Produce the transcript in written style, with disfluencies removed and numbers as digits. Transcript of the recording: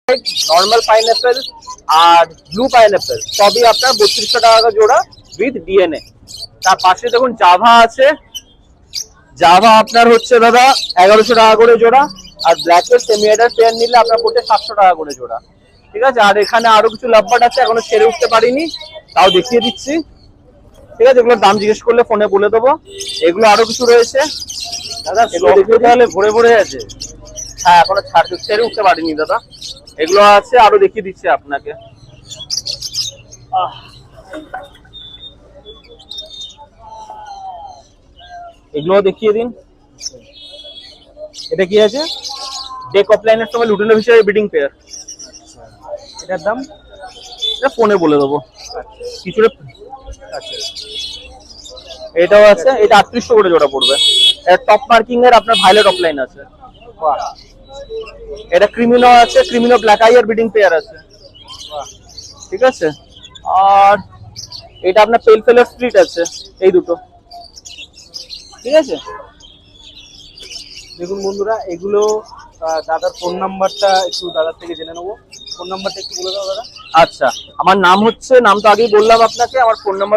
Normal pineapple আর blue pineapple সবই আপনার 3200 টাকা জোড়া উইথ ডিএনএ। তার পাশে দেখুন জাভা আছে, জাভা আপনার হচ্ছে দাদা 1100 টাকা করে জোড়া, আর ব্ল্যাকের সেমি এডার পেয়ার নিলে আপনার পড়ছে 700 টাকা করে জোড়া। ঠিক আছে, আর এখানে আরো কিছু লাভবাট আছে, এখনো ছেড়ে উঠতে পারিনি, তাও দেখিয়ে দিচ্ছি। ঠিক আছে, এগুলোর দাম জিজ্ঞেস করলে ফোনে বলে দেবো। এগুলো আরো কিছু রয়েছে দাদা, এগুলো দেখিয়ে দিই। তাহলে ভরে ভরে আছে। হ্যাঁ, এখনো ছেড়ে উঠতে পারিনি দাদা, এগুলো আছে, আরো দেখিয়ে দিচ্ছি আপনাকে। এগুলো দেখিয়ে দিন। এটা কি আছে? ডেক অফলাইনের সময় লুটেনের হিসেবে বিডিং পেয়ার। এটার দাম? এটা ফোনে বলে দেবো কিছুটা। আচ্ছা, এটাও আছে, এটা 3800 করে জোড়া পড়বে। এটা টপ মার্কিং এর আপনার ভাইলেট অফলাইন আছে। বাহ, এটা ক্রিমিনো আছে, ক্রিমিনো ব্ল্যাক আই এর বিডিং পেয়ার আছে। বাহ। ঠিক আছে, আর এটা আপনার পেল ফেলার স্প্লিট আছে, এই দুটো। ঠিক আছে, দেখুন বন্ধুরা, এগুলো দাদার ফোন নাম্বারটা একটু দাদার থেকে জেনে নেবো। ফোন নাম্বারটা একটু বলে দাও দাদা। আচ্ছা, আমার নাম তো আগেই বললাম আপনাকে, আমার ফোন নাম্বার